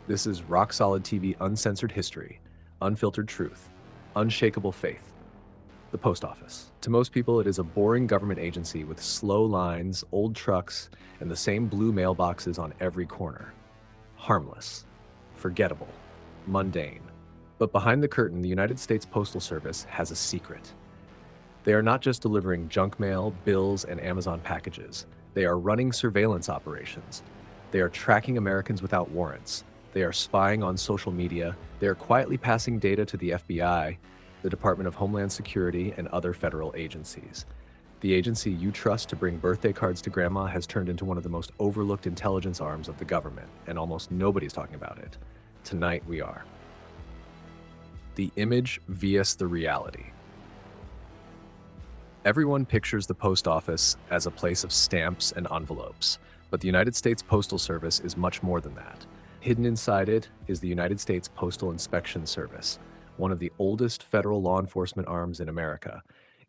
This is rock solid TV, uncensored history, unfiltered truth, unshakable faith. The post office. To most people, it is a boring government agency with slow lines, old trucks, and the same blue mailboxes on every corner. Harmless, forgettable, mundane. But behind the curtain, the United States Postal Service has a secret. They are not just delivering junk mail, bills, and Amazon packages. They are running surveillance operations. They are tracking Americans without warrants. They are spying on social media. They are quietly passing data to the FBI, the Department of Homeland Security, and other federal agencies. The agency you trust to bring birthday cards to grandma has turned into one of the most overlooked intelligence arms of the government, and almost nobody's talking about it. Tonight we are. The image vs. the reality. Everyone pictures the post office as a place of stamps and envelopes, but the United States Postal Service is much more than that. Hidden inside it is the United States Postal Inspection Service, one of the oldest federal law enforcement arms in America.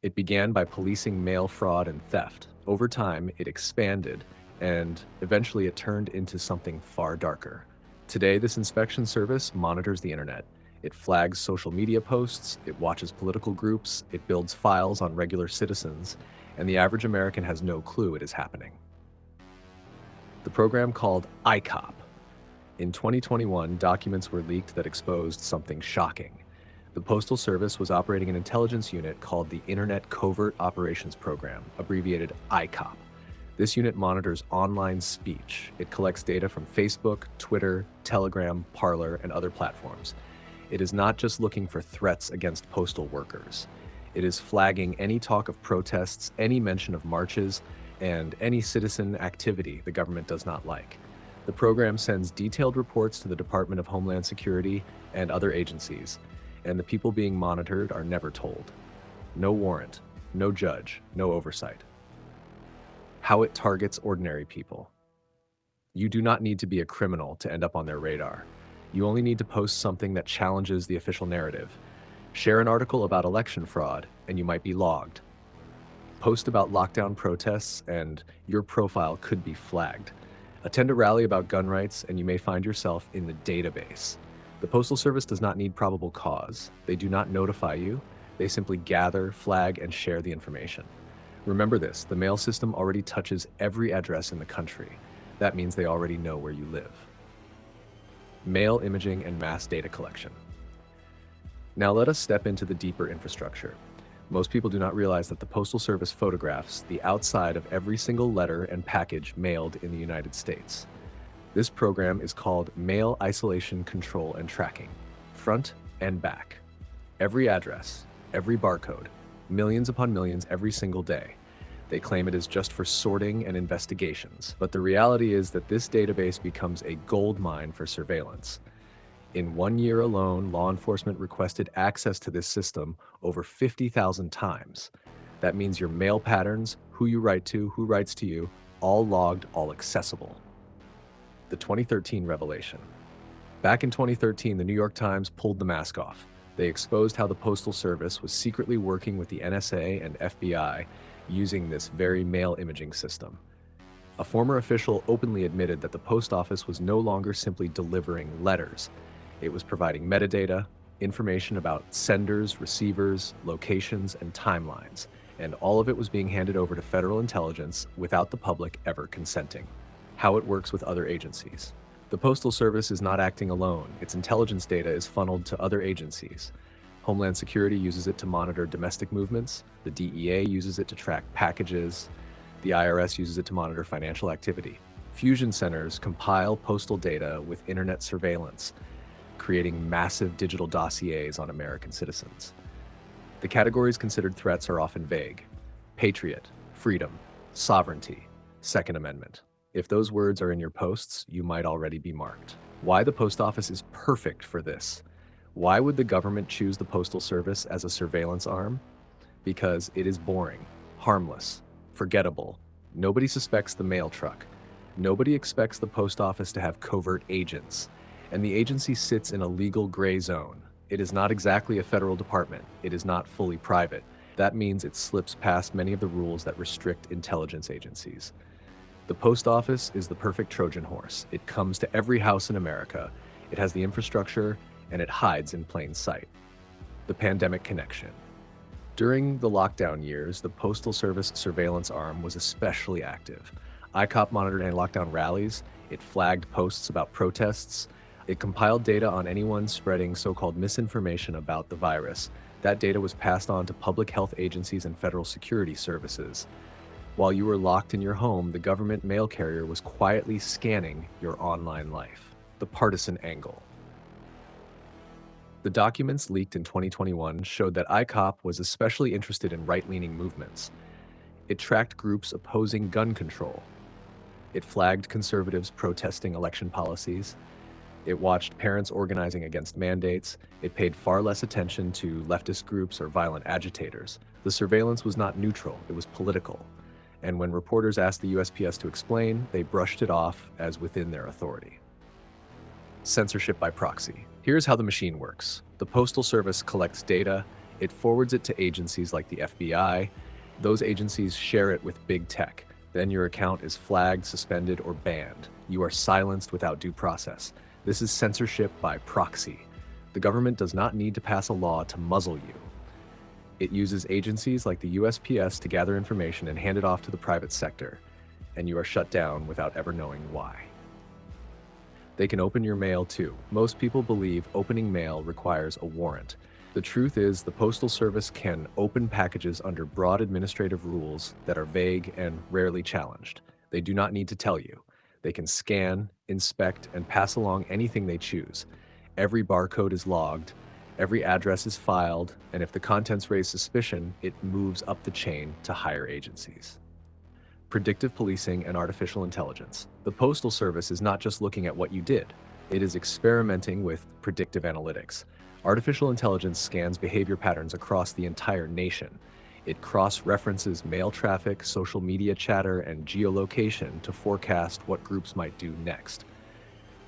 It began by policing mail fraud and theft. Over time, it expanded, and eventually it turned into something far darker. Today, this inspection service monitors the internet. It flags social media posts, it watches political groups, it builds files on regular citizens, and the average American has no clue it is happening. The program called iCOP. In 2021, documents were leaked that exposed something shocking. The Postal Service was operating an intelligence unit called the Internet Covert Operations Program, abbreviated iCOP. This unit monitors online speech. It collects data from Facebook, Twitter, Telegram, Parler, and other platforms. It is not just looking for threats against postal workers. It is flagging any talk of protests, any mention of marches, and any citizen activity the government does not like. The program sends detailed reports to the Department of Homeland Security and other agencies, and the people being monitored are never told. No warrant, no judge, no oversight. How it targets ordinary people. You do not need to be a criminal to end up on their radar. You only need to post something that challenges the official narrative. Share an article about election fraud, and you might be logged. Post about lockdown protests, and your profile could be flagged. Attend a rally about gun rights, and you may find yourself in the database. The Postal Service does not need probable cause. They do not notify you. They simply gather, flag, and share the information. Remember this, the mail system already touches every address in the country. That means they already know where you live. Mail imaging and mass data collection. Now let us step into the deeper infrastructure. Most people do not realize that the Postal Service photographs the outside of every single letter and package mailed in the United States. This program is called Mail Isolation Control and Tracking, front and back. Every address, every barcode, millions upon millions every single day. They claim it is just for sorting and investigations, but the reality is that this database becomes a gold mine for surveillance. In 1 year alone, law enforcement requested access to this system over 50,000 times. That means your mail patterns, who you write to, who writes to you, all logged, all accessible. The 2013 revelation. Back in 2013, the New York Times pulled the mask off. They exposed how the Postal Service was secretly working with the NSA and FBI using this very mail imaging system. A former official openly admitted that the post office was no longer simply delivering letters. It was providing metadata, information about senders, receivers, locations, and timelines, and all of it was being handed over to federal intelligence without the public ever consenting. How it works with other agencies. The Postal Service is not acting alone. Its intelligence data is funneled to other agencies. Homeland Security uses it to monitor domestic movements. The DEA uses it to track packages. The IRS uses it to monitor financial activity. Fusion centers compile postal data with internet surveillance, creating massive digital dossiers on American citizens. The categories considered threats are often vague. Patriot, freedom, sovereignty, Second Amendment. If those words are in your posts, you might already be marked. Why the post office is perfect for this. Why would the government choose the Postal Service as a surveillance arm? Because it is boring, harmless, forgettable. Nobody suspects the mail truck. Nobody expects the post office to have covert agents. And the agency sits in a legal gray zone. It is not exactly a federal department. It is not fully private. That means it slips past many of the rules that restrict intelligence agencies. The post office is the perfect Trojan horse. It comes to every house in America. It has the infrastructure, and it hides in plain sight. The pandemic connection. During the lockdown years, the Postal Service surveillance arm was especially active. iCOP monitored anti-lockdown rallies, it flagged posts about protests, it compiled data on anyone spreading so-called misinformation about the virus. That data was passed on to public health agencies and federal security services. While you were locked in your home, the government mail carrier was quietly scanning your online life. The partisan angle. The documents leaked in 2021 showed that iCOP was especially interested in right-leaning movements. It tracked groups opposing gun control. It flagged conservatives protesting election policies. It watched parents organizing against mandates. It paid far less attention to leftist groups or violent agitators. The surveillance was not neutral, it was political. And when reporters asked the USPS to explain, they brushed it off as within their authority. Censorship by proxy. Here's how the machine works. The Postal Service collects data, it forwards it to agencies like the FBI. Those agencies share it with big tech. Then your account is flagged, suspended, or banned. You are silenced without due process. This is censorship by proxy. The government does not need to pass a law to muzzle you. It uses agencies like the USPS to gather information and hand it off to the private sector, and you are shut down without ever knowing why. They can open your mail too. Most people believe opening mail requires a warrant. The truth is, the Postal Service can open packages under broad administrative rules that are vague and rarely challenged. They do not need to tell you. They can scan, inspect, and pass along anything they choose. Every barcode is logged, every address is filed, and if the contents raise suspicion, it moves up the chain to higher agencies. Predictive policing and artificial intelligence. The Postal Service is not just looking at what you did. It is experimenting with predictive analytics. Artificial intelligence scans behavior patterns across the entire nation. It cross-references mail traffic, social media chatter, and geolocation to forecast what groups might do next.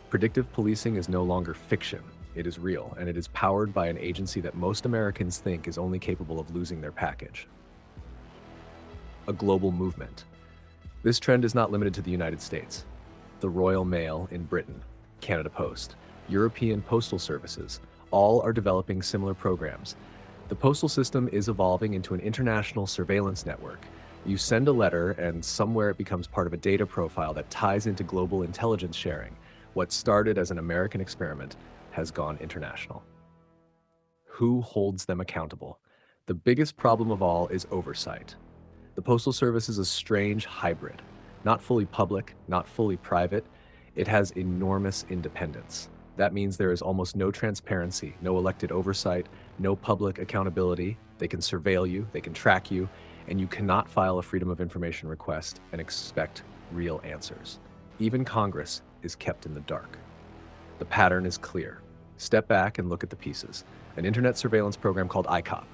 Predictive policing is no longer fiction. It is real, and it is powered by an agency that most Americans think is only capable of losing their package. A global movement. This trend is not limited to the United States. The Royal Mail in Britain, Canada Post, European postal services, all are developing similar programs. The postal system is evolving into an international surveillance network. You send a letter, and somewhere it becomes part of a data profile that ties into global intelligence sharing. What started as an American experiment has gone international. Who holds them accountable? The biggest problem of all is oversight. The Postal Service is a strange hybrid, not fully public, not fully private. It has enormous independence. That means there is almost no transparency, no elected oversight, no public accountability. They can surveil you, they can track you, and you cannot file a Freedom of Information request and expect real answers. Even Congress is kept in the dark. The pattern is clear. Step back and look at the pieces. An internet surveillance program called iCOP.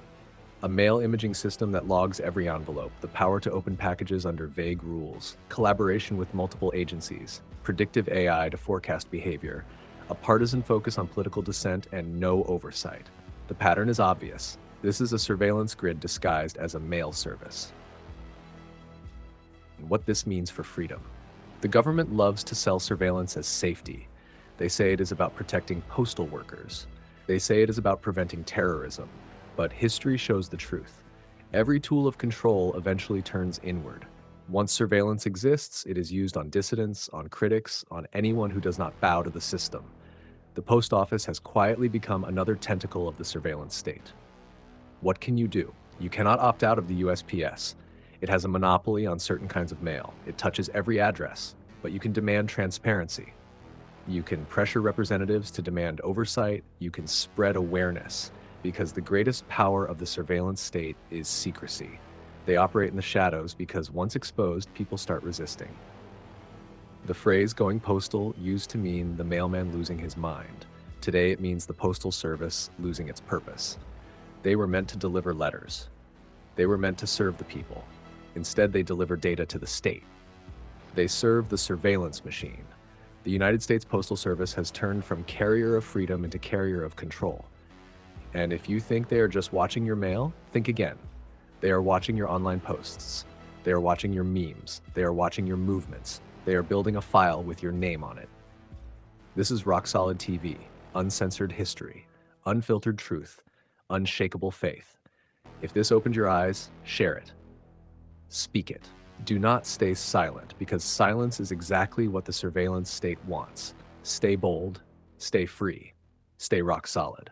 A mail imaging system that logs every envelope, the power to open packages under vague rules, collaboration with multiple agencies, predictive AI to forecast behavior, a partisan focus on political dissent, and no oversight. The pattern is obvious. This is a surveillance grid disguised as a mail service. And what this means for freedom. The government loves to sell surveillance as safety. They say it is about protecting postal workers. They say it is about preventing terrorism. But history shows the truth. Every tool of control eventually turns inward. Once surveillance exists, it is used on dissidents, on critics, on anyone who does not bow to the system. The post office has quietly become another tentacle of the surveillance state. What can you do? You cannot opt out of the USPS. It has a monopoly on certain kinds of mail. It touches every address, but you can demand transparency. You can pressure representatives to demand oversight. You can spread awareness. Because the greatest power of the surveillance state is secrecy. They operate in the shadows because once exposed, people start resisting. The phrase going postal used to mean the mailman losing his mind. Today it means the Postal Service losing its purpose. They were meant to deliver letters. They were meant to serve the people. Instead, they deliver data to the state. They serve the surveillance machine. The United States Postal Service has turned from carrier of freedom into carrier of control. And if you think they are just watching your mail, think again. They are watching your online posts. They are watching your memes. They are watching your movements. They are building a file with your name on it. This is Rock Solid TV, uncensored history, unfiltered truth, unshakable faith. If this opened your eyes, share it. Speak it. Do not stay silent, because silence is exactly what the surveillance state wants. Stay bold, stay free, stay rock solid.